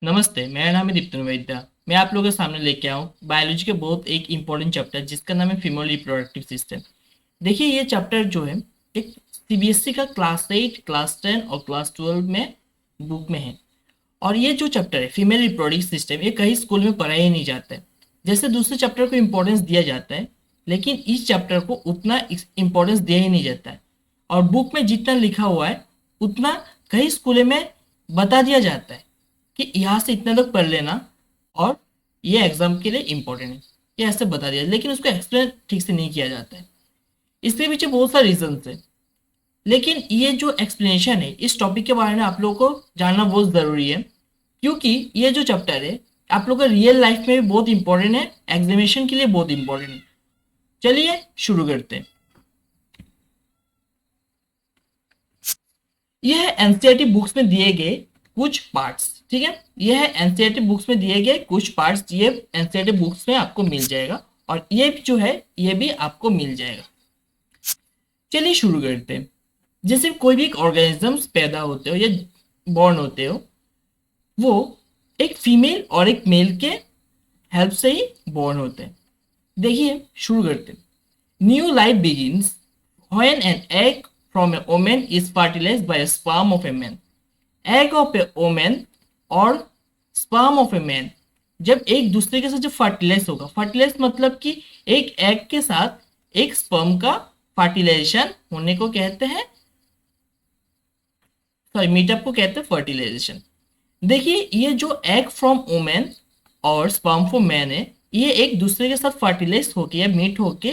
नमस्ते, मेरा नाम है दीप्तन वैद्य। मैं आप लोगों के सामने लेके आऊँ बायोलॉजी के बहुत एक इम्पोर्टेंट चैप्टर जिसका नाम है फीमेल रिप्रोडक्टिव सिस्टम। देखिए ये चैप्टर जो है एक सीबीएसई का क्लास 8, क्लास 10 और क्लास 12 में बुक में है। और ये जो चैप्टर है फीमेल रिप्रोडक्टिव सिस्टम, ये कहीं स्कूल में पढ़ाया ही नहीं जाता है। जैसे दूसरे चैप्टर को इम्पोर्टेंस दिया जाता है, लेकिन इस चैप्टर को उतना इम्पोर्टेंस दिया ही नहीं जाता है। और बुक में जितना लिखा हुआ है उतना कई स्कूलों में बता दिया जाता है कि यहाँ से इतने तक पढ़ लेना और ये एग्जाम के लिए इम्पोर्टेंट है, ये ऐसे बता दिया, लेकिन उसको एक्सप्लेन ठीक से नहीं किया जाता है। इसके पीछे बहुत सारे रीजन है, लेकिन ये जो एक्सप्लेनेशन है इस टॉपिक के बारे में आप लोगों को जानना बहुत ज़रूरी है, क्योंकि ये जो चैप्टर है आप लोगों का रियल लाइफ में भी बहुत इंपॉर्टेंट है, एग्जामिनेशन के लिए बहुत इंपॉर्टेंट है। चलिए शुरू करते हैं। यह है एनसीईआरटी बुक्स में दिए गए कुछ पार्ट्स। ठीक है, यह है एनसीईआरटी बुक्स में दिए गए कुछ पार्ट्स। ये एनसीईआरटी बुक्स में आपको मिल जाएगा और ये जो है ये भी आपको मिल जाएगा। चलिए शुरू करते हैं। जैसे कोई भी एक ऑर्गेनिजम्स पैदा होते हो या बॉर्न होते हो, वो एक फीमेल और एक मेल के हेल्प से ही बॉर्न होते हैं। देखिए शुरू करते हैं। New life begins when an egg from a women is fertilized by a sperm of a man. Egg of a women और स्पर्म ऑफ ए मैन जब एक दूसरे के साथ जब फर्टिलाइज होगा, फर्टिलाइज मतलब कि एक एग के साथ एक स्पर्म का फर्टिलाइजेशन होने को कहते हैं, सॉरी मीटअप को कहते हैं फर्टिलाइजेशन। देखिए ये जो एग फ्रॉम वुमेन और स्पर्म फ्रॉम मैन है, ये एक दूसरे के साथ फर्टिलाइज होके या मीट होके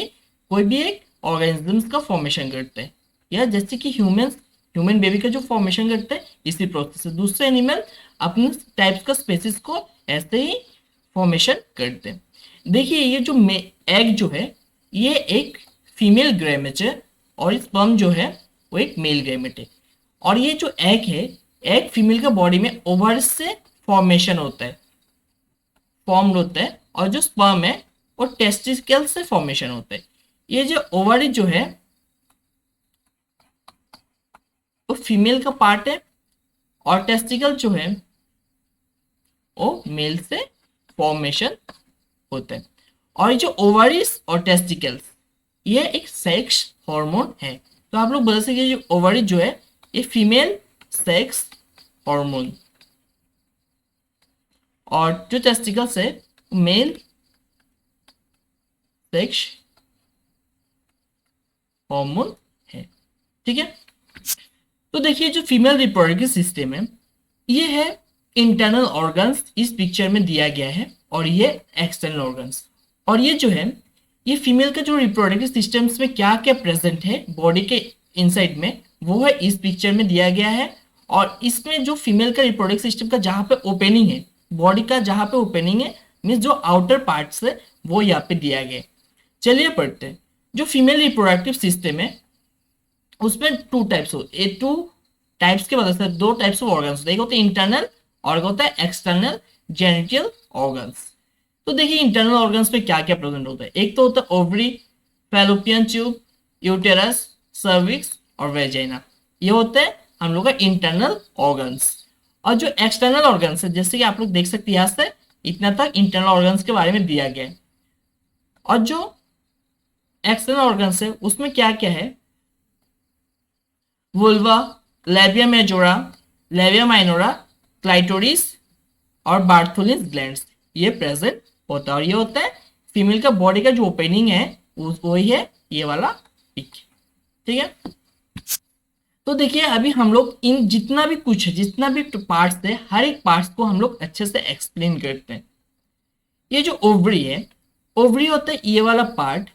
कोई भी एक ऑर्गेनिजम्स का फॉर्मेशन करते हैं, या जैसे कि ह्यूमन बेबी का जो फॉर्मेशन करते हैं इसी प्रोसेस से दूसरे एनिमल अपने टाइप्स का स्पेसिस को ऐसे ही फॉर्मेशन करते हैं। देखिए ये जो एग जो है ये एक फीमेल ग्रेमेट है और स्पर्म जो है वो एक मेल ग्रेमेट है। और ये जो एग है, एग फीमेल का बॉडी में ओवर से फॉर्मेशन होता है, फॉर्म होता है, और जो स्पर्म है वो टेस्टिकल से फॉर्मेशन होता है। ये जो ओवरी जो है वो फीमेल का पार्ट है और टेस्टिकल जो है वो मेल से फॉर्मेशन होता है। और ये जो ओवरीज और टेस्टिकल्स ये एक सेक्स हार्मोन है। तो आप लोग बता सकते जो ओवरी जो है ये फीमेल सेक्स हार्मोन और जो टेस्टिकल्स है मेल सेक्स हार्मोन है। ठीक है, तो देखिए जो फीमेल रिप्रोडक्टिव सिस्टम है ये है इंटरनल ऑर्गन्स इस पिक्चर में दिया गया है, और ये एक्सटर्नल ऑर्गन्स। और ये जो है ये फीमेल का जो रिप्रोडक्टिव सिस्टम्स में क्या क्या प्रेजेंट है बॉडी के इनसाइड में वो है इस पिक्चर में दिया गया है। और इसमें जो फीमेल का रिप्रोडक्टिव सिस्टम का जहाँ पे ओपनिंग है, बॉडी का जहाँ पे ओपनिंग है मीन्स जो आउटर पार्ट्स है वो यहाँ पे दिया गया है। चलिए पढ़ते हैं। जो फीमेल रिप्रोडक्टिव सिस्टम है उसमें टू टाइप्स के वजह से दो टाइप्स ऑफ ऑर्गन्स होते हैं, एक होता है इंटरनल और एक होता है एक्सटर्नल जेनिटल ऑर्गन्स। तो देखिए इंटरनल ऑर्गन्स में क्या क्या प्रेजेंट होता है। एक तो होता है ovary, fallopian tube, uterus, cervix और वेजाइना। ये होता है हम लोग का इंटरनल ऑर्गन्स। और जो एक्सटर्नल ऑर्गन्स है जैसे कि आप लोग देख सकते हैं यहाँ से इतना तक इंटरनल ऑर्गन्स के बारे में दिया गया है। और जो एक्सटर्नल ऑर्गन्स है उसमें क्या क्या है, vulva, labia majora, labia minora, clitoris और बार्थोलिस ग्लैंड्स ये प्रेजेंट होता है। और ये होता है फीमेल का बॉडी का जो ओपनिंग है वही है ये वाला पिक। ठीक है, तो देखिए अभी हम लोग इन जितना भी कुछ है, जितना भी पार्ट्स है, हर एक पार्ट्स को हम लोग अच्छे से एक्सप्लेन करते हैं। ये जो ओवरी है, ओवरी होता है ये वाला पार्ट।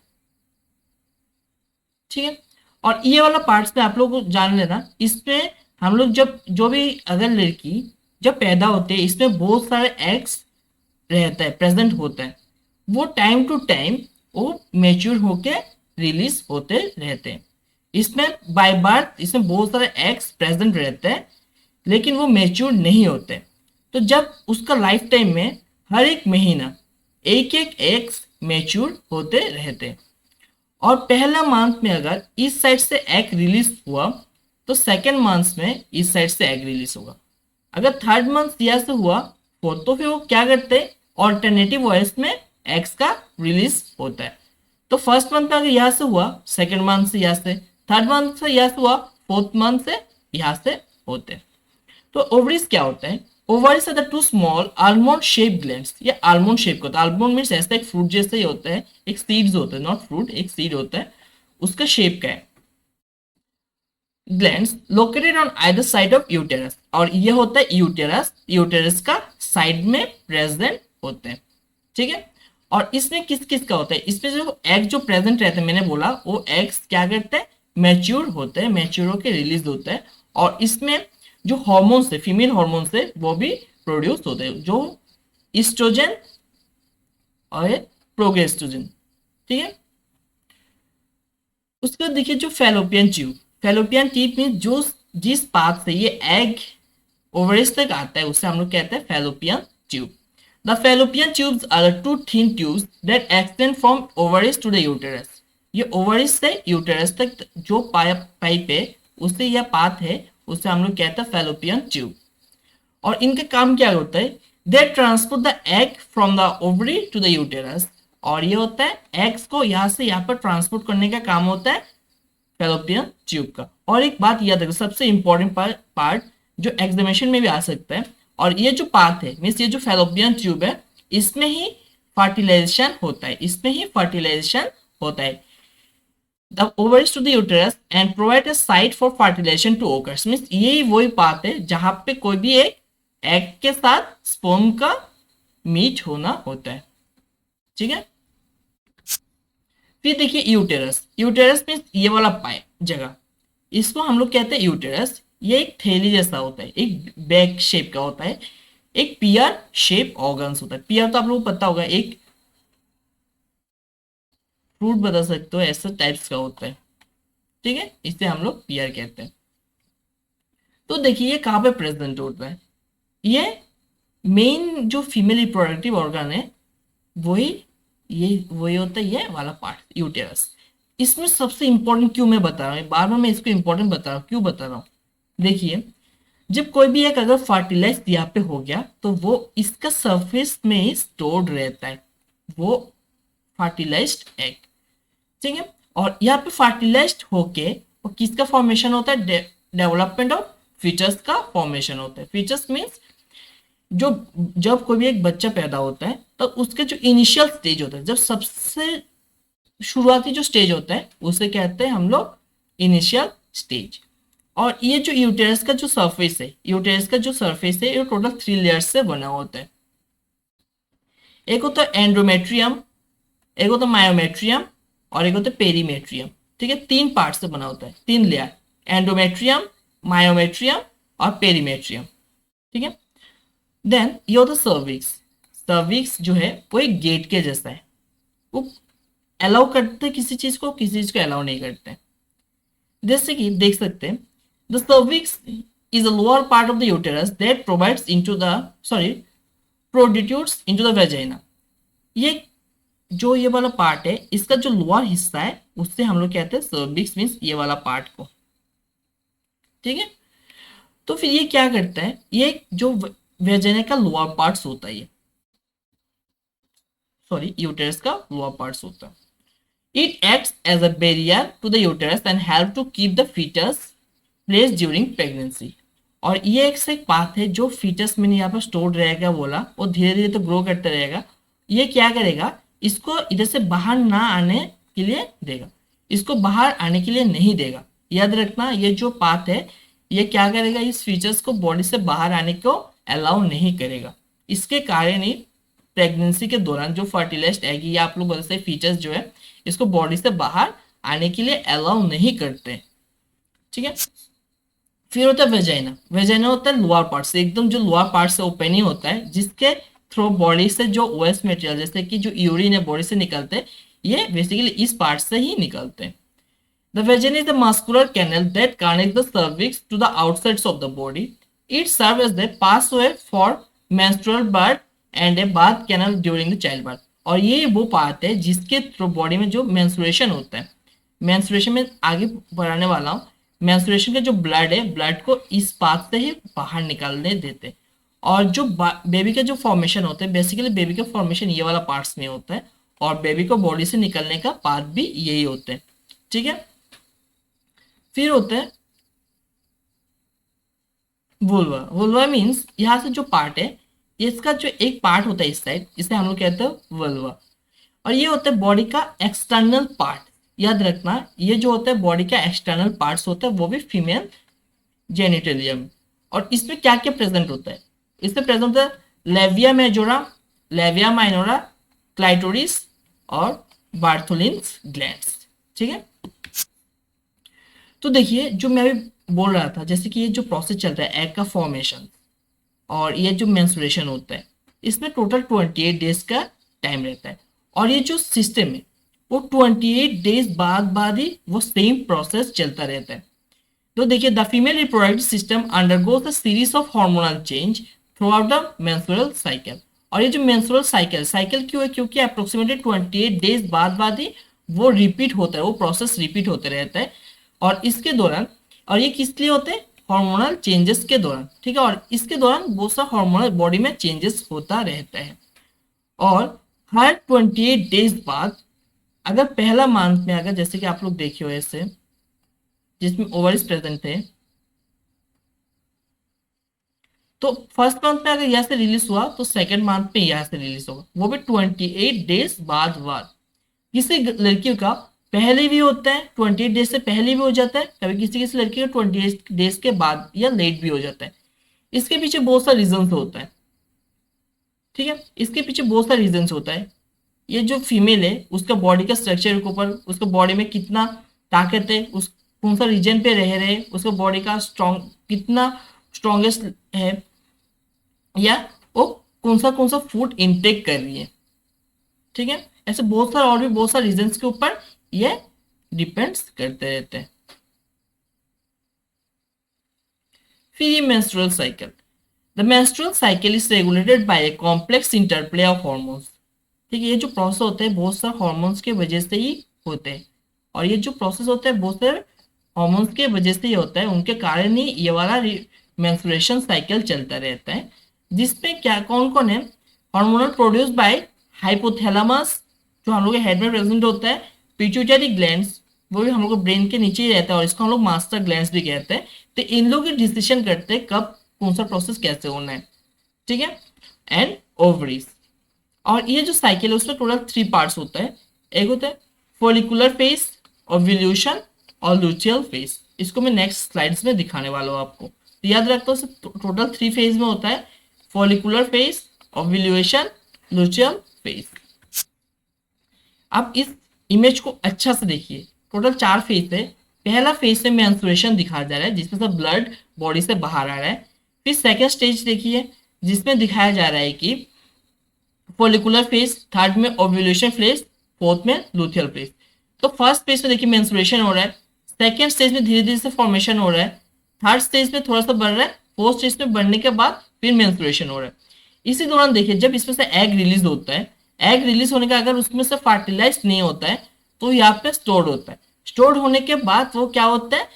ठीक है, और ये वाला पार्ट्स में आप लोग जान लेना, इसमें हम लोग जब जो भी अगर लड़की जब पैदा होते हैं इसमें बहुत सारे एग्स रहता है, प्रेजेंट होता है। वो टाइम टू टाइम वो मेच्योर होके रिलीज होते रहते हैं। इसमें बाय बर्थ इसमें बहुत सारे एग्स प्रेजेंट रहते हैं, लेकिन वो मेच्योर नहीं होते। तो जब उसका लाइफ टाइम में हर एक महीना एक एक एग्स मेच्योर होते रहते हैं। और पहला मंथ में अगर इस साइड से एग रिलीज हुआ तो सेकेंड मंथ में इस साइड से एग रिलीज होगा। अगर थर्ड मंथ यहाँ से हुआ फोर्थ, तो फिर वो क्या करते हैं, ऑल्टरनेटिव वॉइस में एग्स का रिलीज होता है। तो फर्स्ट मंथ में अगर यहाँ से हुआ, सेकेंड मंथ से यहाँ से, थर्ड मंथ से यहाँ से हुआ, फोर्थ मंथ से यहाँ से होते हैं। तो ओवरीज क्या होता है, ovaries are the two small almond shape glands. ये आलमंड शेप का होता है, आलमंड मीन्स ऐसा एक फ्रूट जैसे ही होता है, एक सीड्स होता है, नॉट फ्रूट, एक सीड होता है, उसका शेप का है। Glands located on either side of uterus, और ये होता है यूटेरस, यूटेरस का साइड में प्रेजेंट होते हैं, ठीक है। और इसमें किस किस का होता है, इसमें जो एग जो प्रेजेंट रहते हैं, मैंने बोला वो एग्स क्या करते हैं, मैच्योर होते हैं, मैच्योर होकर रिलीज होते हैं। और इसमें जो हार्मोन्स है, फीमेल हार्मोन्स है, वो भी प्रोड्यूस होते हैं, जो ईस्ट्रोजन और प्रोगेस्ट्रोजन, ठीक है। उसके बाद देखिए जो फैलोपियन ट्यूब, फैलोपियन ट्यूब में जो जिस पाथ से ये एग ओवरिज तक आता है उसे हम लोग कहते हैं fallopian tube. The fallopian tubes are the two thin tubes that extend from ovaries to the uterus. ये ओवरिज से यूटेरस तक जो पाइप है, उसे यह पाथ है, उसे हम लोग कहते हैं फैलोपियन ट्यूब। और इनका काम क्या होता है, they transport the egg from the ovary to the uterus. और ये होता है एग्स को यहाँ से यहाँ पर ट्रांसपोर्ट करने का काम होता है फैलोपियन ट्यूब का। और एक बात याद रखो, सबसे इंपॉर्टेंट पार्ट जो एग्जामिनेशन में भी आ सकता है, और ये जो पाथ है, मीन्स ये जो फैलोपियन ट्यूब है, इसमें ही फर्टिलाइजेशन होता है, इसमें ही फर्टिलाइजेशन होता है। The ovaries to the uterus and provide a site for fertilization to occur। Means यही वही पाथ है जहां पे कोई भी एक एग के साथ स्पर्म का मीट होना होता है, ठीक है। फिर देखिए यूटेरस, यूटेरस मीन्स ये वाला पाइप जगह, इसको हम लोग कहते हैं यूटेरस। ये एक थैली जैसा होता है, एक बैग शेप का होता है, एक पियर शेप ऑर्गन्स होता है। पियर तो आप लोगों को पता होगा, एक फ्रूट बता सकते हो, ऐसा टाइप्स का होता है, ठीक है, इसे हम लोग पियर कहते हैं। तो देखिए ये कहाँ पे प्रेजेंट होता है, ये मेन जो फीमेल रिप्रोडक्टिव ऑर्गन है वही होता है ये वाला पार्ट, यूटेरस। इसमें सबसे इंपॉर्टेंट क्यों मैं बता रहा हूँ, बार बार मैं इसको इंपॉर्टेंट बता रहा हूँ, क्यों बता रहा हूँ, देखिए जब कोई भी एक अगर फर्टिलाइज यहाँ पे हो गया तो वो इसका सरफेस में ही स्टोर्ड रहता है, वो फर्टिलाइज्ड एग, ठीक है। और यहाँ पे फर्टिलाइज्ड होके और किसका फॉर्मेशन होता है, डेवलपमेंट ऑफ फीचर्स का फॉर्मेशन होता है। फीचर्स मीन्स जो जब कोई भी एक बच्चा पैदा होता है तो उसके जो इनिशियल स्टेज होता है, जब सबसे शुरुआती जो स्टेज होता है उसे कहते हैं हम लोग इनिशियल स्टेज। और ये जो यूटेरस का जो सरफेस है, यूटेरस का जो सरफेस है, ये टोटल 3 लेयर्स से बना होता है। एक होता है एंड्रोमेट्रियम, एक होता है मायोमेट्रियम, और एक होता है पेरीमेट्रियम, ठीक है। 3 पार्ट से बना होता है, 3 लेयर, एंड्रोमेट्रियम, मायोमेट्रियम और पेरीमेट्रियम, ठीक है। देन ये होता है सर्विक्स। सर्विक्स जो है वो एक गेट के जैसा है, वो अलाउ करते हैं किसी चीज को, किसी चीज को अलाउ नहीं करते। जैसे कि देख सकते हैं, the cervix is a lower part of the uterus that provides into the protrudes into the vagina. ये जो ये वाला पार्ट है, इसका जो लोअर हिस्सा है उससे हम लोग कहते हैं सर्विक्स, मीन्स ये वाला पार्ट को, ठीक है। तो फिर ये क्या करता है, ये जो वेजाइना का लोअर पार्ट्स होता है, यूटेरस का लोअर पार्ट्स होता है। It acts as a barrier to the uterus and help to keep the foetus place during pregnancy. और ये एक पाथ है जो फीटस में यहाँ पर स्टोर्ड रहेगा, बोला वो धीरे धीरे तो ग्रो करते रहेगा। ये क्या करेगा, इसको इधर से बाहर ना आने के लिए देगा, इसको बाहर आने के लिए नहीं देगा। याद रखना, ये जो पाथ है ये क्या करेगा, इस फीचर्स को बॉडी से बाहर आने को अलाउ नहीं करेगा। इसके कारण ही प्रेगनेंसी के दौरान जो फर्टिलाइज्ड एग या आप लोग बोल सकते फीचर्स जो है, इसको बॉडी से बाहर आने के लिए अलाउ नहीं करते, ठीक है। फिर होता है वेजाइना। वेजाइना होता है लोअर पार्ट से, एकदम जो लोअर पार्ट से ओपन ही होता है, जिसके थ्रू बॉडी से जो वेस्ट मटेरियल जैसे कि जो यूरिन है बॉडी से निकलते हैं, ये बेसिकली इस पार्ट से ही निकलते हैं। The vagina is the muscular canal that connects the cervix to the outsides of the body. It serves as the pathway for menstrual blood and a bath canal during the childbirth. और ये वो part है जिसके through body में जो menstruation होता है, menstruation में आगे बढ़ाने वाला हूँ, मेंस्ट्रुएशन का जो ब्लड है, ब्लड को इस पाथ से ही बाहर निकालने देते हैं। और जो बेबी का जो फॉर्मेशन होता है, बेसिकली बेबी का फॉर्मेशन ये वाला पार्ट्स में होता है, और बेबी को बॉडी से निकलने का पाथ भी यही होते हैं, ठीक है। फिर होता है वुल्वा। वुल्वा मीन्स यहाँ से जो पार्ट है, इसका जो एक पार्ट होता है इस साइड, इसे हम लोग कहते हैं वुल्वा, और ये होता है बॉडी का एक्सटर्नल पार्ट। याद रखना, ये जो होता है बॉडी का एक्सटर्नल पार्ट्स होता है, वो भी फीमेल जेनिटलियम। और इसमें क्या क्या प्रेजेंट होता है, इसमें प्रेजेंट होता है labia majora, labia minora, clitoris और बार्थोलिन्स ग्लैंड्स, ठीक है। तो देखिए जो मैं अभी बोल रहा था, जैसे कि ये जो प्रोसेस चल रहा है एग का फॉर्मेशन और ये जो मेंस्ट्रुएशन होता है, इसमें टोटल 28 डेज का टाइम रहता है, और ये जो सिस्टम है वो 28 डेज बाद ही वो सेम प्रोसेस चलता रहता है। तो देखिए the female reproductive system undergoes a series of hormonal change through out the menstrual cycle. और ये जो मेंस्ट्रुअल साइकिल साइकिल क्यों है, क्योंकि अप्रोक्सीमेटली 28 डेज बाद ही वो रिपीट होता है, वो प्रोसेस रिपीट होते रहता है। और इसके दौरान, और ये किस लिए होते हैं, हार्मोनल चेंजेस के दौरान, ठीक है। और इसके दौरान बहुत सा हार्मोनल बॉडी में चेंजेस होता रहता है। और हर 28 डेज बाद, अगर पहला मंथ में, अगर जैसे कि आप लोग देखे हो ऐसे जिसमें ओवरीज प्रेजेंट है, तो फर्स्ट मंथ में अगर यहाँ से रिलीज हुआ तो सेकंड मंथ में यहाँ से रिलीज होगा, वो भी 28 डेज बाद। किसी लड़कियों का पहले भी होता है, 28 डेज से पहले भी हो जाता है, कभी किसी किसी लड़की का 28 डेज के बाद या लेट भी हो जाता है। इसके पीछे बहुत सा रीजन होता है, ठीक है। इसके पीछे बहुत सा रीजन होता है। ये जो फीमेल है उसका बॉडी का स्ट्रक्चर के ऊपर, उसका बॉडी में कितना ताकत है, उस कौन सा रीजन पे रह रहे, उसका बॉडी का स्ट्रॉन्ग कितना स्ट्रॉन्गेस्ट है, या वो कौन सा फूड इनटेक कर रही है, ठीक है। ऐसे बहुत सारे और भी बहुत सारे रीजंस के ऊपर ये डिपेंड्स करते रहते हैं। फिर ये menstrual cycle, the menstrual cycle is regulated by a complex interplay of hormones, ठीक है। ये जो प्रोसेस होते हैं बहुत सारे हॉर्मोन्स के वजह से ही होते हैं, और ये जो प्रोसेस होता है बहुत सारे हॉर्मोन्स के वजह से ही होता है, उनके कारण ही ये वाला मेंस्ट्रुएशन साइकिल चलता रहता है। जिसमें क्या कौन कौन है, हार्मोनल प्रोड्यूस बाय हाइपोथैलेमस जो हम लोग के हेड में प्रेजेंट होता है, पिट्यूटरी ग्लैंड्स वो भी हम लोग को ब्रेन के नीचे ही रहता है, और इसको हम लोग मास्टर ग्लैंड्स भी कहते हैं। तो इन लोग ही डिसीजन करते हैं कब कौन सा प्रोसेस कैसे होना है, ठीक है। एंड ओवरीज, और ये जो साइकिल है उसमें टोटल 3 पार्ट्स होता है। एक होता है फोलिकुलर फेज, ओव्यूलेशन और लूचियल फेज। इसको मैं नेक्स्ट स्लाइड्स में दिखाने वाला हूँ आपको, तो याद रखता हूँ टोटल 3 फेज में होता है, फोलिकुलर फेज, ओव्यूलेशन, लूचियल फेज। अब इस इमेज को अच्छा से देखिए, टोटल 4 फेज है। पहला फेज से मेंस्ट्रुएशन दिखाया जा रहा है जिसमें से ब्लड बॉडी से बाहर आ रहा है। फिर सेकेंड स्टेज देखिए जिसमें दिखाया जा रहा है कि फोलिकुलर फेज, थर्ड में ओव्यूलेशन फेज, फोर्थ में लूथियल फेज। तो फर्स्ट फेज में देखिए मेंस्ट्रुएशन हो रहा है, सेकेंड स्टेज में धीरे धीरे से फॉर्मेशन हो रहा है, थर्ड स्टेज में थोड़ा सा बढ़ रहा है, फोर्थ स्टेज में बढ़ने के बाद फिर मेंस्ट्रुएशन हो रहा है। इसी दौरान देखिए जब इसमें से एग रिलीज होता है, एग रिलीज होने का अगर उसमें से फर्टिलाइज नहीं होता है तो यहाँ पे स्टोर्ड होता है। स्टोर्ड होने के बाद वो क्या होता है,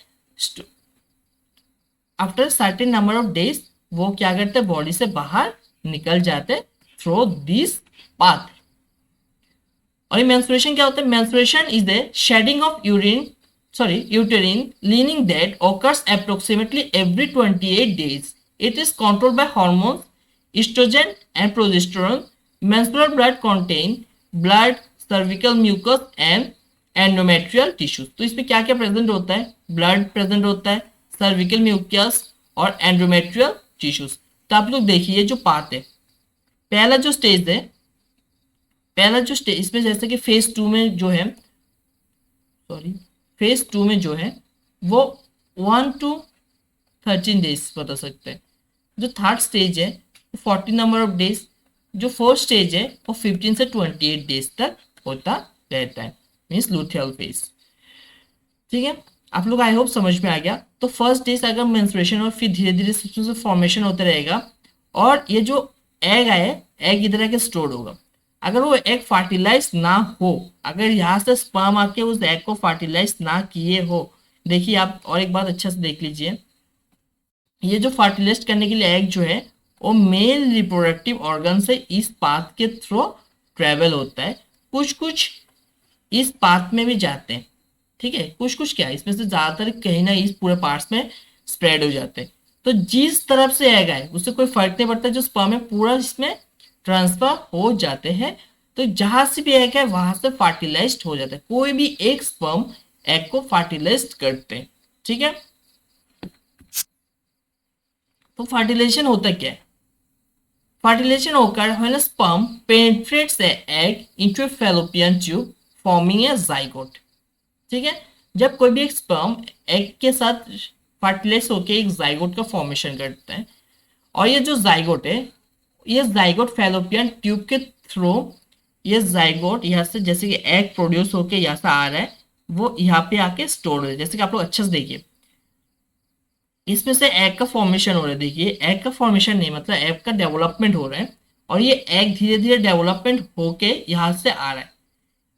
after certain number of days वो क्या करते हैं, बॉडी से बाहर निकल जाते हैं थ्रू दिस पाथ। और ये मेंस्ट्रुएशन क्या होता है, menstruation is the shedding of uterine lining that occurs approximately every 28 days. It is controlled by hormones, estrogen and progesterone. Menstrual blood contain blood, cervical mucus and endometrial tissues. तो इसमें क्या क्या present होता है, blood present होता है, cervical mucus और endometrial tissues. तो आप लोग देखिए जो पार्ट है, पहला जो स्टेज है, इसमें जैसे कि फेज 2 में जो है, फेज 2 में जो है वो 1 to 13 डेज बता सकते हैं। जो थर्ड स्टेज है वो 40 नंबर ऑफ डेज, जो फोर्थ स्टेज है वो 15 से 28 डेज तक होता रहता है, मीन्स लूथियल फेज, ठीक है। आप लोग आई होप समझ में आ गया। तो फर्स्ट डेज अगर मेंस्ट्रुएशन और फिर धीरे धीरे से फॉर्मेशन होता रहेगा, और ये जो एग आए, एग इधर आके स्टोर होगा। अगर वो एग फर्टिलाइज ना हो, अगर यहाँ से स्पर्म आके उस एग को फर्टिलाइज ना किए हो, देखिए आप और एक बात अच्छा से देख लीजिए, ये जो फर्टिलाइज करने के लिए एग जो है वो मेल रिप्रोडक्टिव ऑर्गन से इस पाथ के थ्रू ट्रेवल होता है। कुछ कुछ इस पाथ में भी जाते हैं, ठीक है, कुछ कुछ क्या, इसमें से ज्यादातर कहीं ना इस पूरे पार्ट्स में स्प्रेड हो जाते हैं। तो जिस तरफ से एग आए उससे कोई फर्क नहीं पड़ता, जो स्पर्म है पूरा इसमें ट्रांसफर हो जाते हैं। तो जहां से भी एग है वहां से फर्टिलाइज्ड हो जाता है, कोई भी एक स्पर्म एग को फर्टिलाइज्ड करते हैं, ठीक है। तो फर्टिलाइजेशन होता क्या है? Fertilization occurs when a sperm penetrates the egg into a fallopian tube, forming a zygote. ठीक है, जब कोई भी एक स्पर्म एग के साथ फर्टिलाइज होकर एक जाइगोट का फॉर्मेशन करते हैं, और ये जो जाइगोट है, ये जाइगोट फैलोपियन ट्यूब के थ्रू, ये जाइगोट यहाँ से जैसे कि एग प्रोड्यूस होकर यहाँ से आ रहा है, वो यहाँ पे आके स्टोर हो रहा है। जैसे कि आप लोग अच्छे से देखिए, इसमें से एग का फॉर्मेशन हो रहा है। देखिए एग का फॉर्मेशन नहीं, मतलब एग का डेवलपमेंट हो रहा है, और ये एग धीरे धीरे डेवलपमेंट होके यहाँ से आ रहा है।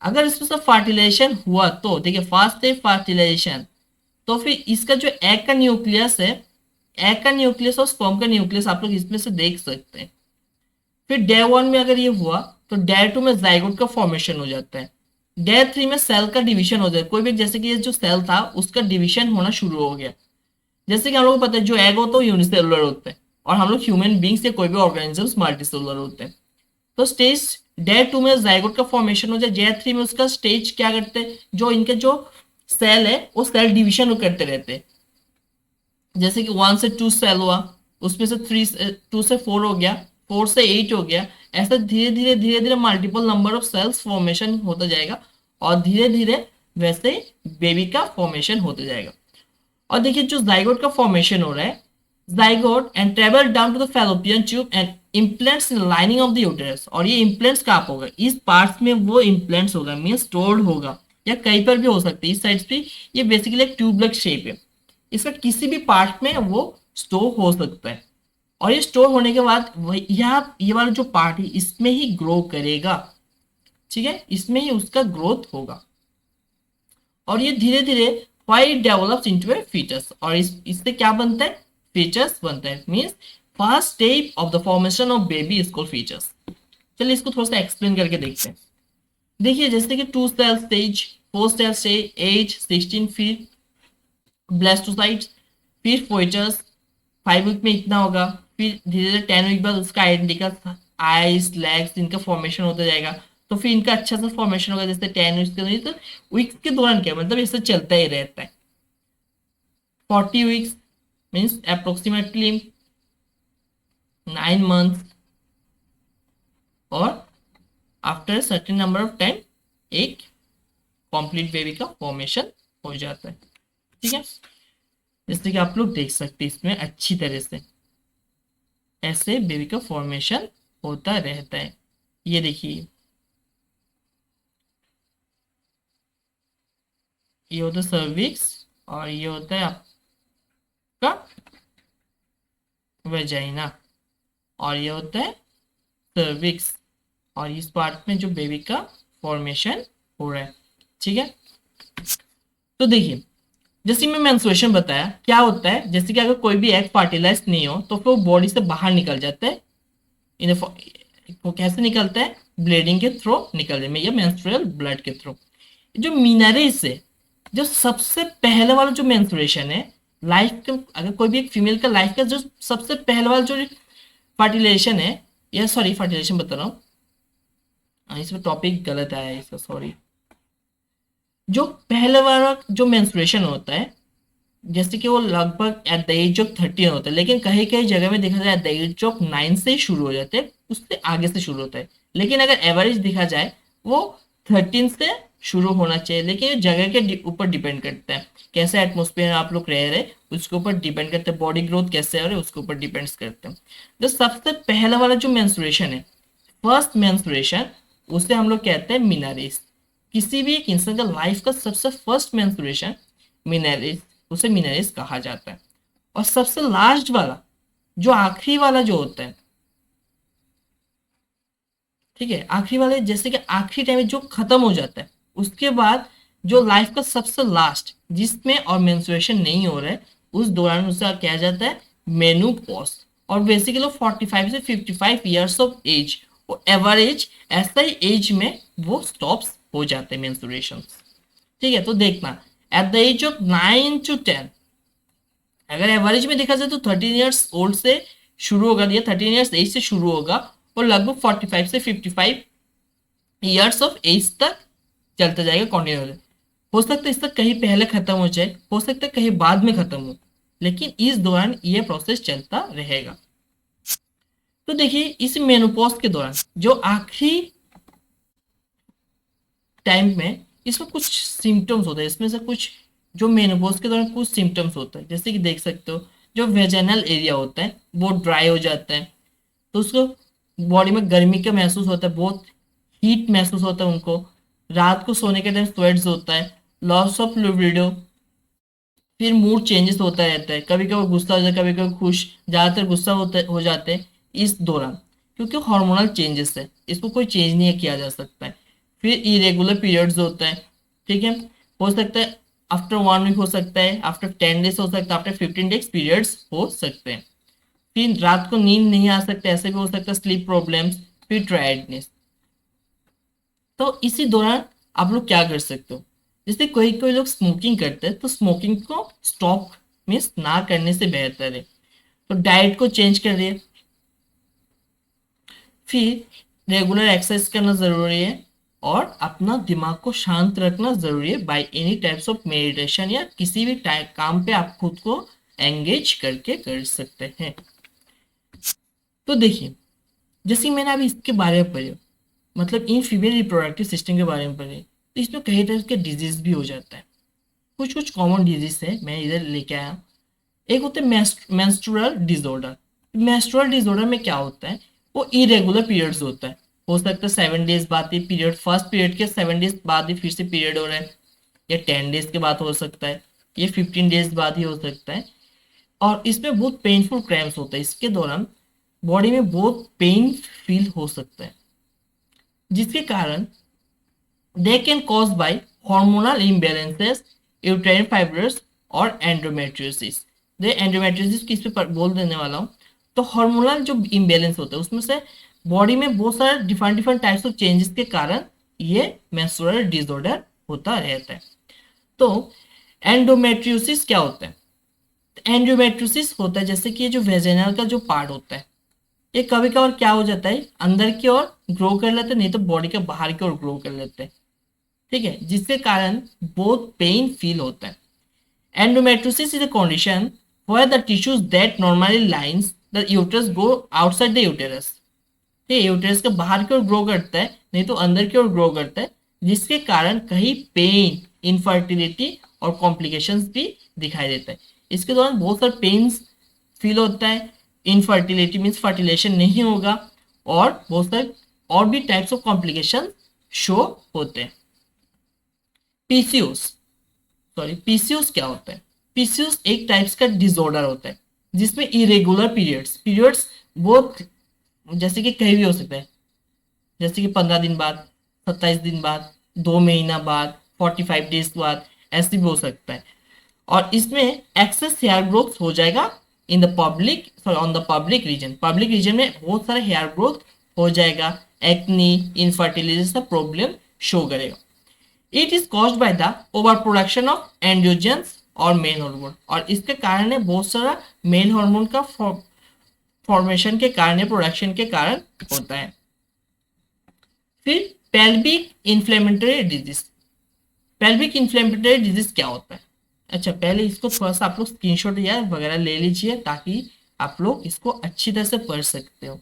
अगर इसमें से फर्टिलाइजेशन हुआ तो देखिए फर्स्ट स्टेप फर्टिलाइजेशन, तो फिर इसका जो एग का न्यूक्लियस है, एग का न्यूक्लियस और स्पर्म का न्यूक्लियस आप लोग इसमें से देख सकते हैं। फिर डे 1 में अगर ये हुआ तो डे 2 में जाइगोट का फॉर्मेशन हो जाता है। डे 3 में सेल का डिवीजन हो जाता है, कोई भी जैसे कि ये जो सेल था उसका डिवीजन होना शुरू हो गया। जैसे कि हम लोग को पता है जो एग होता है यूनिसेलुलर होता है, और हम लोग ह्यूमन बींग्स या कोई भी ऑर्गेनिजम्स मल्टीसेलुलर होते हैं। तो स्टेज डे 2 में जाइगोट का फॉर्मेशन हो जाए, डे 3 में उसका स्टेज क्या करते हैं, जो इनके जो सेल है वो सेल डिवीजन करते रहते हैं। जैसे कि 1 से 2 सेल हुआ, उसमें से 2 से 4 हो गया, 4 से 8 हो गया, ऐसा धीरे धीरे multiple number of cells formation होता जाएगा, और धीरे धीरे वैसे बेबी का फॉर्मेशन होता जाएगा। और देखिए जो जाइगोट का फॉर्मेशन हो रहा है, zygote and travel down to the fallopian tube and implants in lining of the uterus. और ये इम्प्लांट्स कहाँ पर होगा, इस पार्ट्स में वो इम्प्लांट्स होगा, मीन स्टोर्ड होगा, या कहीं पर भी हो सकते हैं। इस साइड पे ये बेसिकली एक ट्यूबलेट शेप है, इसका किसी भी पार्ट में वो स्टोर हो सकता है। और ये स्टोर होने के बाद यहाँ ये वाला जो पार्ट है इसमें ही ग्रो करेगा, ठीक है, इसमें ही उसका ग्रोथ होगा। और ये धीरे धीरे वाई डेवलप्स इनटू ए फीचर्स, और इससे क्या बनता है, फीचर्स बनता है। Means first step of the formation of baby is called features. चलिए इसको थोड़ा सा एक्सप्लेन करके देखते हैं। देखिए जैसे कि 2 cell stage, 4 cell stage, 8, 16 feet blastocytes, फिर फोइचर्स 5 वीक में इतना होगा, फिर धीरे धीरे 10 वीक बाद उसका आइडेंटिकल आइज लेग्स इनका फॉर्मेशन होता जाएगा। तो फिर इनका अच्छा सा फॉर्मेशन होगा, जैसे 10 वीक्स के, तो वीक्स के दौरान क्या मतलब इससे चलता ही रहता है। 40 वीक्स मीन्स अप्रोक्सीमेटली 9 मंथ्स, और after certain number of time एक कंप्लीट बेबी का फॉर्मेशन हो जाता है, ठीक है। जैसे कि आप लोग देख सकते हैं इसमें अच्छी तरह से ऐसे बेबी का फॉर्मेशन होता रहता है। ये देखिए ये होता है सर्विक्स, और ये होता है आपका वेजाइना, और ये होता है सर्विक्स, और इस पार्ट में जो बेबी का फॉर्मेशन हो रहा है, ठीक है। तो देखिए जैसे मैं मेंस्ट्रुएशन बताया क्या होता है, जैसे कि अगर कोई भी एग फर्टिलाइज नहीं हो तो फिर वो बॉडी से बाहर निकल जाता है। वो कैसे निकलता है, ब्लीडिंग के थ्रू निकल जाए, या मेंस्ट्रुअल ब्लड के थ्रू। जो मिनरेज है, जो सबसे पहले वाला जो मेंस्ट्रुएशन है लाइफ का, अगर कोई भी एक फीमेल का लाइफ का जो सबसे पहले वाला जो फर्टिलाइजेशन है, या सॉरी फर्टिलाइजेशन बता रहा हूँ, इसमें टॉपिक गलत आया है इसका, सॉरी। जो पहले वाला जो मेंस्ट्रुएशन होता है, जैसे कि वो लगभग एट द एज ऑफ 13 होता है, लेकिन कहीं कहीं जगह में देखा जाए एट द एज ऑफ 9 से ही शुरू हो जाते हैं, उससे आगे से शुरू होता है। लेकिन अगर एवरेज देखा जाए वो 13 से शुरू होना चाहिए, लेकिन ये जगह के ऊपर डिपेंड करता है, कैसे एटमोस्फेयर आप लोग रह रहे उसके ऊपर डिपेंड करते हैं, बॉडी ग्रोथ कैसे हो रही है उसके ऊपर डिपेंड्स करते हैं। जो सबसे पहला वाला जो मेंस्ट्रुएशन है, फर्स्ट मेंस्ट्रुएशन, उसे हम लोग कहते हैं मिनारेस। किसी भी एक इंसान का लाइफ का सबसे फर्स्ट मेंस्ट्रुएशन मिनारेस, उसे मिनारेस कहा जाता है। और सबसे लास्ट वाला जो आखिरी वाला जो होता है, ठीक है, आखिरी वाले जैसे कि आखिरी टाइम में जो खत्म हो जाता है, उसके बाद जो लाइफ का सबसे लास्ट जिसमें और मेंस्ट्रुएशन नहीं हो रहा है, उस दौरान उसे क्या जाता है, मेनोपॉज। और बेसिकली लोग 45 से 55 ईयर्स ऑफ एज, वो एवरेज ऐसा ही एज में वो स्टॉप्स हो जाते हैं मेंस्ट्रुएशन। ठीक है, तो देखना at the age of 9 to 10, अगर एवरेज में देखा जाए तो 13 ईयर्स ओल्ड से शुरू होगा या 13 ईयर्स एज से शुरू होगा और लगभग 45 से 55 ईयर्स ऑफ एज तक चलता जाएगा कंटिन्यू। हो सकता है इस तक कहीं पहले खत्म हो जाए, हो सकता है कहीं बाद में खत्म हो, लेकिन इस दौरान ये प्रोसेस चलता रहेगा। तो देखिए इस मेनोपॉज के दौरान जो आखिरी टाइम में इसमें कुछ सिम्टम्स होते हैं, इसमें से कुछ जो मेनोपॉज के दौरान कुछ सिम्टम्स होते हैं, जैसे कि देख सकते हो जो वेजाइनल एरिया होता है वो ड्राई हो जाता है, तो उसको बॉडी में गर्मी का महसूस होता है, बहुत हीट महसूस होता है उनको, रात को सोने के टाइम स्वेट्स होता है, लॉस ऑफ लिबिडो, फिर मूड चेंजेस होता रहता है, कभी कभी गुस्सा हो जाता है, कभी कभी खुश, ज्यादातर गुस्सा होता हो जाते हैं इस दौरान, क्योंकि हार्मोनल चेंजेस है, इसको कोई चेंज नहीं किया जा सकता है। फिर इरेगुलर पीरियड्स होता है, ठीक है, हो सकता है आफ्टर 1 वीक हो सकता है, आफ्टर 10 डेज हो सकता है, आफ्टर 15 डेज पीरियड्स हो सकते हैं। फिर रात को नींद नहीं आ सकता, ऐसे भी हो सकता है, स्लीप प्रॉब्लम्स, फिर टायर्डनेस। तो इसी दौरान आप लोग क्या कर सकते हो, जैसे कोई कोई लोग स्मोकिंग करते हैं, तो स्मोकिंग को स्टॉप मीन्स ना करने से बेहतर है, तो डाइट को चेंज कर दिए, फिर रेगुलर एक्सरसाइज करना जरूरी है और अपना दिमाग को शांत रखना जरूरी है by any types of meditation, या किसी भी काम पे आप खुद को एंगेज करके कर सकते हैं। तो देखिए जैसे मैंने अभी इसके बारे में पढ़े, मतलब इन फीमेल रिप्रोडक्टिव सिस्टम के बारे में पढ़े, तो इसमें कई तरह के डिजीज भी हो जाता है। कुछ कुछ कॉमन डिजीज है मैं इधर लेके आया। एक होते हैं मेंस्ट्रुअल डिसऑर्डर। मेंस्ट्रुअल डिसऑर्डर में क्या होता है, वो इरेगुलर पीरियड्स होता है, हो सकता है 7 डेज बाद ही पीरियड, फर्स्ट पीरियड के 7 डेज बाद ही फिर से पीरियड हो रहा है, या 10 डेज के बाद हो सकता है, ये 15 डेज बाद ही हो सकता है। और इसमें बहुत पेनफुल क्रैम्प्स होता है, इसके दौरान बॉडी में बहुत पेन फील हो सकता है, जिसके कारण they can caused by hormonal imbalances, uterine fibroids और endometriosis। ये endometriosis किस पे बोल देने वाला हूँ, तो हार्मोनल जो इम्बेलेंस होता है उसमें से बॉडी में बहुत सारे different different types of changes के कारण ये मेंस्ट्रुअल डिसऑर्डर होता रहता है। तो एंडोमेट्रियोसिस क्या होता है, एंडोमेट्रियोसिस होता है जैसे कि ये जो वेजाइनल का जो पार्ट होता है, ये कभी कभार क्या हो जाता है अंदर की ओर ग्रो कर लेते हैं, नहीं तो बॉडी के बाहर की ओर ग्रो कर लेते हैं, ठीक है, जिसके कारण बहुत पेन फील होता है। Endometriosis is a condition where the tissues that normally lines the uterus go outside the uterus। ये यूटेरस के बाहर की ओर ग्रो करता है, नहीं तो अंदर की ओर ग्रो करता है, जिसके कारण कहीं पेन, इनफर्टिलिटी और कॉम्प्लिकेशंस भी दिखाई देता है। इसके दौरान बहुत सारे पेन्स फील होता है, इनफर्टिलिटी मीन्स फर्टिलेशन नहीं होगा, और बहुत सारे और भी टाइप्स ऑफ कॉम्प्लिकेशन शो होते हैं। पीसीओस, सॉरी पीसीओस क्या होता है, पीसीओस एक टाइप्स का डिसऑर्डर होता है जिसमें इरेगुलर पीरियड्स बहुत, जैसे कि कहीं भी हो सकता है, जैसे कि 15 दिन बाद, 27 दिन बाद, 2 महीना बाद, 45 डेज बाद, ऐसे भी हो सकता है। और इसमें एक्सेस हेयर ग्रोथ हो जाएगा in the public, sorry on the public region में बहुत सारे हेयर ग्रोथ हो जाएगा, एक्नी, इनफर्टिलिटी सब प्रॉब्लम शो करेगा। It is caused by the over production of androgens और मेल हार्मोन, और इसके कारण है बहुत सारा मेल हार्मोन का फॉर्मेशन के कारण, प्रोडक्शन के कारण होता है। फिर pelvic inflammatory disease, pelvic inflammatory disease क्या होता है, अच्छा पहले इसको थोड़ा सा आप लोग स्क्रीनशॉट या वगैरह ले लीजिए ताकि आप लोग इसको अच्छी तरह से पढ़ सकते हो।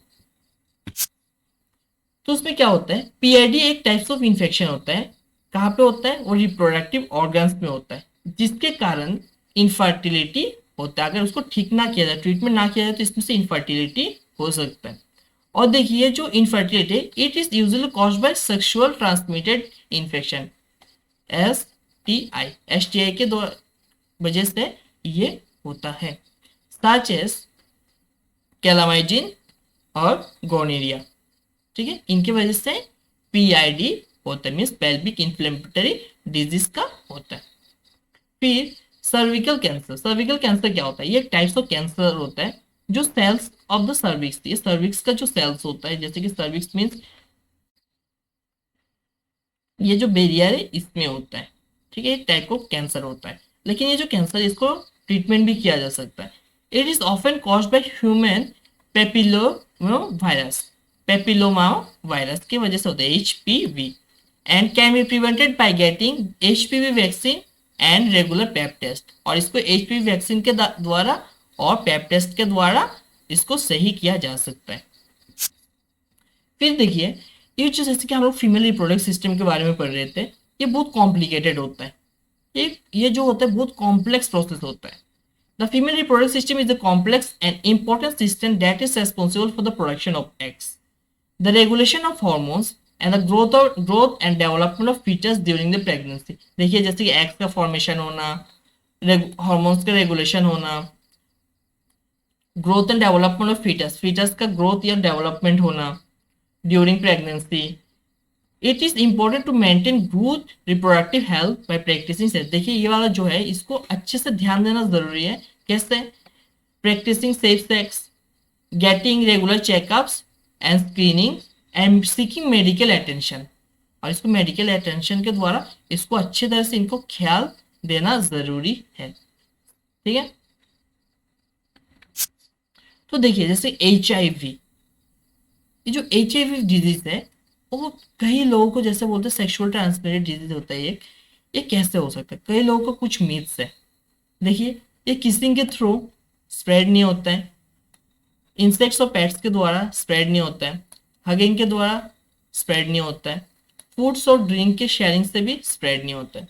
तो उसमें क्या होता है, पीआईडी एक टाइप्स ऑफ इन्फेक्शन होता है, कहाँ पे होता है, वो रिप्रोडक्टिव ऑर्गन्स में होता है, जिसके कारण इनफर्टिलिटी होता है। अगर उसको ठीक ना किया जाए, ट्रीटमेंट ना किया जाए, तो इसमें से इनफर्टिलिटी हो सकता है। और देखिए जो infertility, it is usually caused by sexual transmitted infection, STI के दो वजह से ये होता है, सच एज कैलामाइजिन और गोनेरिया, ठीक है, इनकी वजह से पीआईडी होता है, मीन्स पेल्विक इन्फ्लेमेटरी डिजीज का होता है। फिर सर्विकल कैंसर, सर्विकल कैंसर क्या होता है, ये टाइप्स ऑफ कैंसर होता है जो सेल्स ऑफ द सर्विक्स, ये सर्विक्स का जो सेल्स होता है, जैसे कि सर्विक्स मीन्स ये जो बेरियर है इसमें होता है, ठीक है, एक टाइप ऑफ कैंसर होता है। लेकिन ये जो कैंसर, इसको ट्रीटमेंट भी किया जा सकता है। It is often caused by human papilloma virus, papilloma virus की वजह से होता है, HPV, and can be prevented by getting HPV vaccine and regular pap test. और इसको HPV वैक्सीन के द्वारा और पैप टेस्ट के द्वारा इसको सही किया जा सकता है। फिर देखिए, ये जो जैसे कि हम लोग फीमेल रिप्रोडक्ट सिस्टम के बारे में पढ़ रहे थे, ये बहुत कॉम्प्लिकेटेड होता है। ये जो होता है बहुत कॉम्प्लेक्स प्रोसेस होता है। The female reproductive system is a complex and important system that is responsible for the production of eggs, the regulation of hormones and the growth and development of features during the pregnancy. देखिए जैसे कि eggs का formation होना, hormones का regulation होना, growth and development of foetus, foetus का growth या development होना during pregnancy. It is important to maintain good reproductive health by practising sex. देखिए ये वाला जो है इसको अच्छे से ध्यान देना जरूरी है। कैसे? Practising safe sex, getting regular checkups and screening and seeking medical attention. और इसको मेडिकल अटेंशन के द्वारा इसको अच्छे तरह से इनको ख्याल देना जरूरी है, ठीक है। तो देखिए जैसे HIV, ये जो HIV डिजीज है वो कई लोगों को, जैसे बोलते हैं सेक्सुअल ट्रांसमिटेड डिजीज होता है ये कैसे हो सकता है? कई लोगों को कुछ मिथ्स है। देखिए ये किसिंग के थ्रू स्प्रेड नहीं होता है, इंसेक्ट्स और पेट्स के द्वारा स्प्रेड नहीं होता है, हगिंग के द्वारा स्प्रेड नहीं होता है, फूड्स और ड्रिंक के शेयरिंग से भी स्प्रेड नहीं होता है,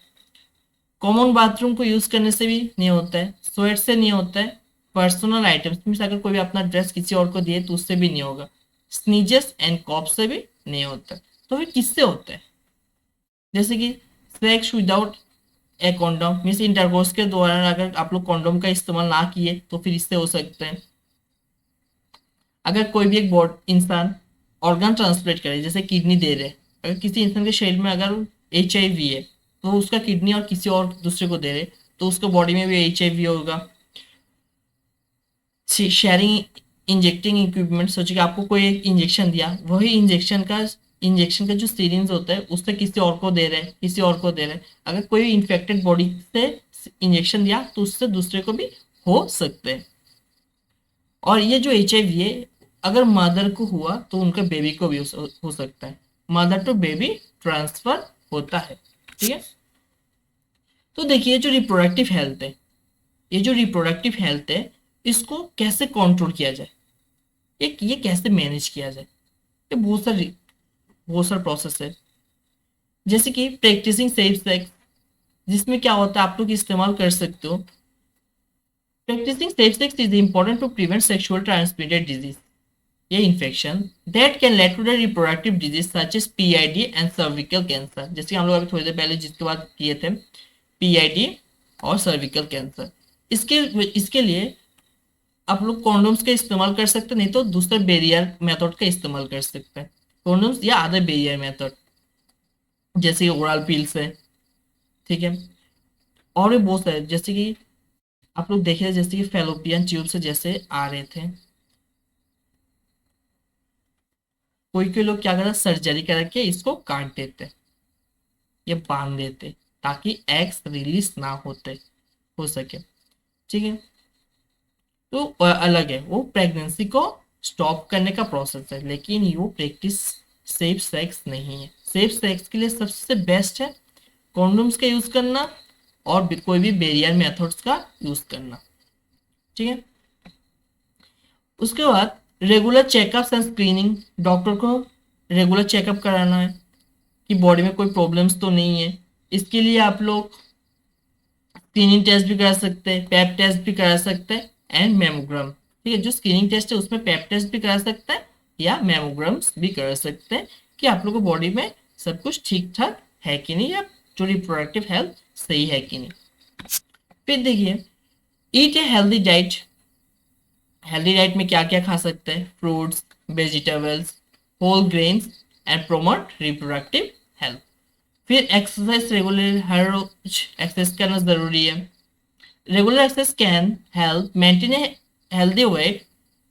कॉमन बाथरूम को यूज करने से भी नहीं होता है, स्वेट से नहीं होता है, पर्सनल आइटम्स मीन्स अगर कोई भी अपना ड्रेस किसी और को दिए तो उससे भी नहीं होगा, स्नीजेस एंड कॉप से भी नहीं होता है। तो फिर किससे होता है? जैसे कि सेक्स विदाउट ए कॉन्डोम मीन्स इंटरकोर्स के दौरान अगर आप लोग कॉन्डोम का इस्तेमाल ना किए तो फिर इससे हो सकते हैं। अगर कोई भी एक इंसान ऑर्गन ट्रांसप्लेट करे, जैसे किडनी दे रहे, अगर किसी इंसान के शरीर में अगर HIV है तो उसका किडनी और किसी और दूसरे को दे रहे तो उसको बॉडी में भी HIV होगा। शेयरिंग इंजेक्टिंग इक्विपमेंट, सोचिए कि आपको कोई एक इंजेक्शन दिया, वही इंजेक्शन का जो सीरिंज होता है उससे किसी और को दे रहे हैं, किसी और को दे रहे हैं। अगर कोई इन्फेक्टेड बॉडी से इंजेक्शन दिया तो उससे दूसरे को भी हो सकते हैं। और ये जो HIV है अगर मदर को हुआ तो उनके बेबी को भी हो सकता है। मदर टू बेबी ट्रांसफर होता है, ठीक है। तो देखिए जो रिप्रोडक्टिव हेल्थ है, ये जो रिप्रोडक्टिव हेल्थ है इसको कैसे कंट्रोल किया जाए, एक ये कैसे मैनेज किया जाए, ये बहुत सारा प्रोसेस है। जैसे कि प्रैक्टिसिंग सेफ सेक्स, जिसमें क्या होता है आप लोग इस्तेमाल कर सकते हो। Practising safe sex is important to prevent sexual transmitted disease, ये infection that can lead to the reproductive disease such as PID and cervical cancer. जैसे हम लोग अभी थोड़ी देर पहले जिसके बात किए थे, PID और सर्विकल कैंसर। इसके इसके लिए आप लोग कॉन्डोम्स का इस्तेमाल कर सकते हैं, नहीं तो दूसरे बेरियर मेथड का इस्तेमाल कर सकते हैं, कॉन्डोम्स या अदर बेरियर मेथड जैसे ओरल पिल्स है, ठीक है। और भी बहुत सारे, जैसे कि आप लोग देखे जैसे कि फेलोपियन ट्यूब से जैसे आ रहे थे, कोई कोई लोग क्या करते सर्जरी करके इसको काट देते या बांध देते ताकि एग्स रिलीज ना होते हो सके, ठीक है। तो अलग है, वो प्रेगनेंसी को स्टॉप करने का प्रोसेस है, लेकिन ये वो प्रैक्टिस सेफ सेक्स नहीं है। सेफ सेक्स के लिए सबसे बेस्ट है कॉन्डोम्स का यूज करना और कोई भी बेरियर मेथड्स का यूज करना, ठीक है। उसके बाद regular checkups and screening, doctor को रेगुलर चेकअप कराना है कि बॉडी में कोई प्रॉब्लम्स तो नहीं है। इसके लिए आप लोग स्क्रीनिंग टेस्ट भी करा सकते हैं, पैप टेस्ट भी करा सकते हैं एंड मेमोग्राम, ठीक है। जो स्क्रीनिंग टेस्ट है उसमें पैप टेस्ट भी करा सकते हैं या मेमोग्राम्स भी करा सकते हैं कि आप लोग को बॉडी में सब कुछ ठीक ठाक है कि नहीं, या जो रिप्रोडक्टिव हेल्थ सही है कि नहीं। फिर देखिए eat a healthy diet, healthy diet में क्या क्या खा सकते हैं, fruits, vegetables, whole grains and promote reproductive health. फिर एक्सरसाइज रेगुलर, हर रोज एक्सरसाइज करना जरूरी है। Regular exercise can help maintain a healthy weight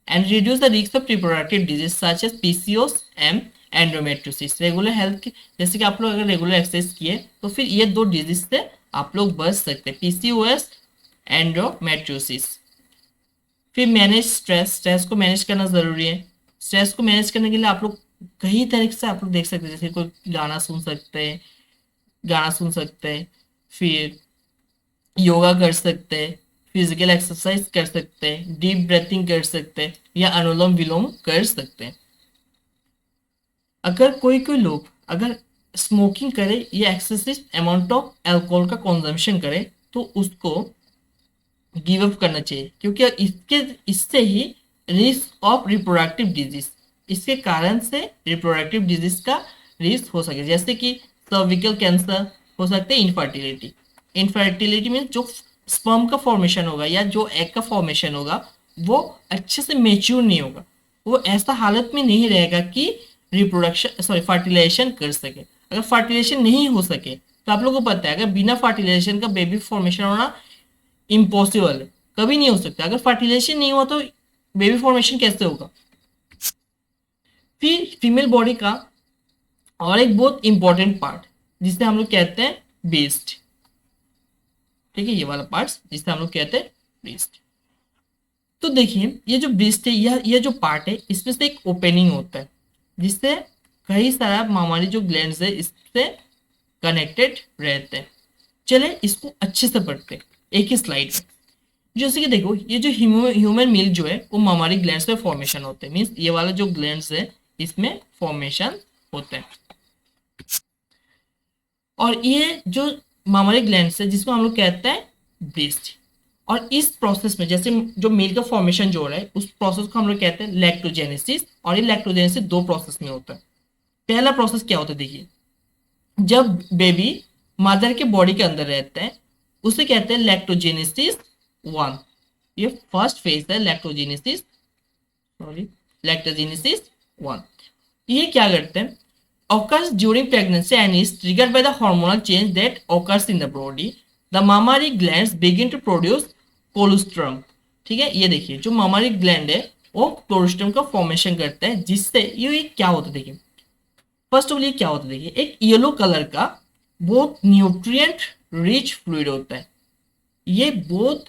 and reduce the risk of reproductive disease such as PCOS and endometriosis. Regular health, जैसे कि आप लोग अगर रेगुलर एक्सरसाइज किए तो फिर ये दो डिजीज से आप लोग बच सकते हैं, पीसीओएस, एंडोमेट्रियोसिस। फिर मैनेज स्ट्रेस, स्ट्रेस को मैनेज करना जरूरी है। स्ट्रेस को मैनेज करने के लिए आप लोग कई तरीके से आप लोग देख सकते हैं, जैसे कोई गाना सुन सकते हैं, फिर योगा कर सकते हैं, फिजिकल एक्सरसाइज कर सकते हैं, डीप ब्रीथिंग कर सकते हैं, या अनुलोम विलोम कर सकते हैं। अगर कोई कोई लोग अगर स्मोकिंग करे या एक्सेसिव अमाउंट ऑफ अल्कोहल का कंजम्पशन करे तो उसको गिव अप करना चाहिए, क्योंकि इससे ही रिस्क ऑफ रिप्रोडक्टिव डिजीज, इसके कारण से रिप्रोडक्टिव डिजीज का रिस्क हो सके, जैसे कि सर्विकल कैंसर हो सकते हैं, इनफर्टिलिटी। इनफर्टिलिटी मीन जो स्पर्म का फॉर्मेशन होगा या जो एग का फॉर्मेशन होगा वो अच्छे से मेच्योर नहीं होगा, वो ऐसा हालत में नहीं रहेगा कि फर्टिलाइजेशन कर सके। अगर फर्टिलाइजेशन नहीं हो सके तो आप लोगों को पता है अगर बिना फर्टिलाइजेशन का बेबी फॉर्मेशन होना इम्पॉसिबल है, कभी नहीं हो सकता। अगर फर्टिलाइजेशन नहीं हुआ तो बेबी फॉर्मेशन कैसे होगा। फिर फीमेल बॉडी का और एक बहुत इंपॉर्टेंट पार्ट जिसे हम लोग कहते हैं ब्रेस्ट, ठीक है, ये वाला पार्ट जिसे हम लोग कहते हैं ब्रेस्ट। तो देखिए ये जो ब्रेस्ट है, यह जो पार्ट है इसमें से एक ओपनिंग होता है जिससे कई सारा हमारी जो ग्लैंड्स है इससे कनेक्टेड रहते हैं। चले इसको अच्छे से पढ़ते हैं एक ही स्लाइड में। जैसे कि देखो ये जो ह्यूमन मिल्क जो है वो मामारी ग्लैंड्स में फॉर्मेशन होते हैं, मीन्स ये वाला जो ग्लैंड्स है इसमें फॉर्मेशन होते हैं। और ये जो मामारी ग्लैंड्स है जिसको हम लोग कहते हैं ब्रेस्ट, और इस प्रोसेस में जैसे जो मिल्क का फॉर्मेशन जो हो रहा है उस प्रोसेस को हम लोग कहते हैं लैक्टोजेनेसिस। और ये लैक्टोजेनेसिस दो प्रोसेस में होता है। पहला प्रोसेस क्या होता है, देखिए जब बेबी मदर के बॉडी के अंदर रहते हैं उसे कहते हैं लैक्टोजेनेसिस 1। ये फर्स्ट फेज है लैक्टोजेनेसिस 1। ये क्या करते हैं, occurs during pregnancy and is triggered by the hormonal change that occurs in the body. The mammary glands begin to produce colostrum। ठीक है, ये देखिए जो mammary gland है वो colostrum का फॉर्मेशन करता है, जिससे ये क्या होता है देखिए। फर्स्ट ऑफ ऑल ये क्या होता है देखिए, एक येलो कलर का बहुत न्यूट्रिएंट रिच फ्लूइड होता है। ये बहुत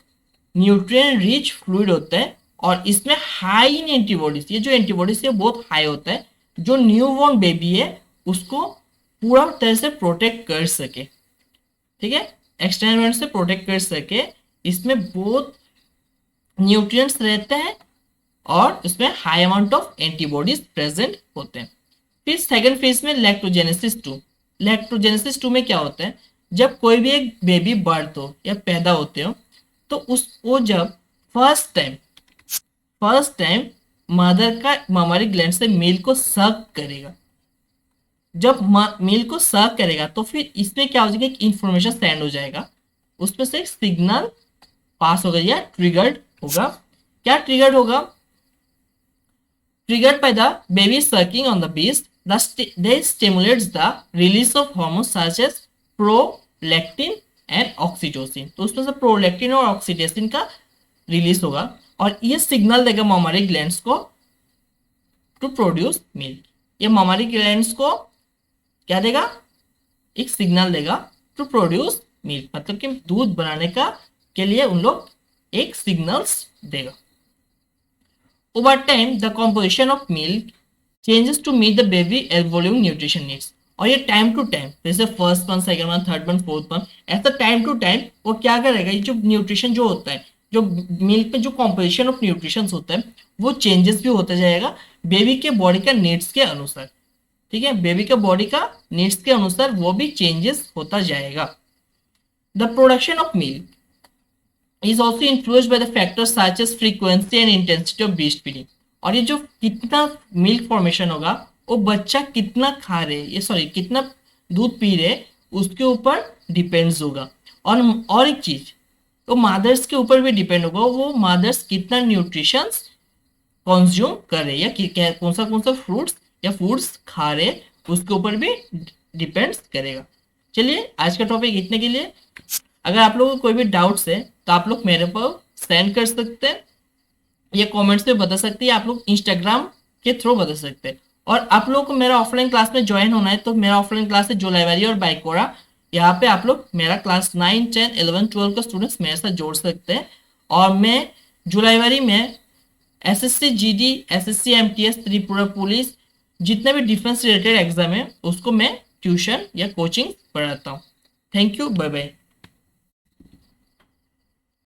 न्यूट्रिएंट रिच फ्लूइड होता है और इसमें हाई इन एंटीबॉडीज, ये जो एंटीबॉडीज है बहुत हाई होता है, जो न्यूबॉर्न बेबी है उसको पूरा तरह से प्रोटेक्ट कर सके। ठीक है, एक्सटर्नल से प्रोटेक्ट कर सके। इसमें बहुत न्यूट्रिएंट्स रहते हैं और इसमें high amount of antibodies present होते हैं। फिर सेकंड फेज में लैक्टोजेनेसिस 2। लैक्टोजेनेसिस 2 में क्या होता है, जब कोई भी एक बेबी बर्थ हो या पैदा होते हो तो उसको जब फर्स्ट टाइम मदर का मामारी ग्लैंड से मिल्क को सक करेगा, जब मिल्क को सक करेगा तो फिर इसमें क्या हो जाएगा, एक इंफॉर्मेशन सेंड हो जाएगा, उसमें से एक सिग्नल पास होगा या ट्रिगर्ड होगा। क्या ट्रिगर्ड होगा, triggered by the baby sucking on the breast, they stimulates the release of hormones such as prolactin and oxytocin। तो उसमें से प्रोलैक्टिन और ऑक्सीटोसिन का रिलीज होगा और ये सिग्नल देगा मामारी ग्लैंड्स को टू प्रोड्यूस मिल्क। ये मामारी ग्लैंड्स को क्या देगा, एक सिग्नल देगा टू प्रोड्यूस मिल्क, मतलब कि दूध बनाने का के लिए उन लोग एक सिग्नल्स देगा। Over time the composition of milk changes to meet the baby evolving nutrition needs. और ये टाइम टू टाइम, जैसे first month, second month, third month, fourth month, ऐसा टाइम टू टाइम वो क्या करेगा, ये जो न्यूट्रिशन जो होता है, जो मिल्क में जो कॉम्पोजिशन ऑफ न्यूट्रिशन होता है वो चेंजेस भी होता जाएगा बेबी के बॉडी का नीड्स के अनुसार। ठीक है, बेबी के बॉडी का नीड्स के अनुसार वो भी चेंजेस होता जाएगा। The production of milk is also influenced by the factors such as frequency and intensity of breast feeding। और ये जो कितना मिल्क फॉर्मेशन होगा वो बच्चा कितना खा रहे, ये सॉरी कितना दूध पी रहे उसके ऊपर डिपेंड्स होगा। और एक चीज तो मदर्स के ऊपर भी डिपेंड होगा, वो मदर्स कितना न्यूट्रिशंस कंज्यूम कर रहे या कौन सा फ्रूट्स या फूड्स खा रहे उसके ऊपर भी डिपेंड्स करेगा। चलिए आज का टॉपिक इतने के लिए। अगर आप लोगों को कोई भी डाउट्स है तो आप लोग मेरे पर सेंड कर सकते हैं ये कमेंट्स में बता सकते हैं, आप लोग इंस्टाग्राम के थ्रू बता सकते हैं। और आप लोग को मेरा ऑफलाइन क्लास में ज्वाइन होना है तो मेरा ऑफलाइन क्लास है जो लाइब्रेरी और बाइकोरा, यहाँ पे आप लोग मेरा क्लास 9 10 11 12 का स्टूडेंट्स मेरे साथ जोड़ सकते हैं। और मैं जुलाईवारी में SSC GD, SSC MTS, Tripura police, जितने भी डिफेंस रिलेटेड एग्जाम है उसको मैं ट्यूशन या कोचिंग पढ़ाता हूँ। Thank you, bye bye.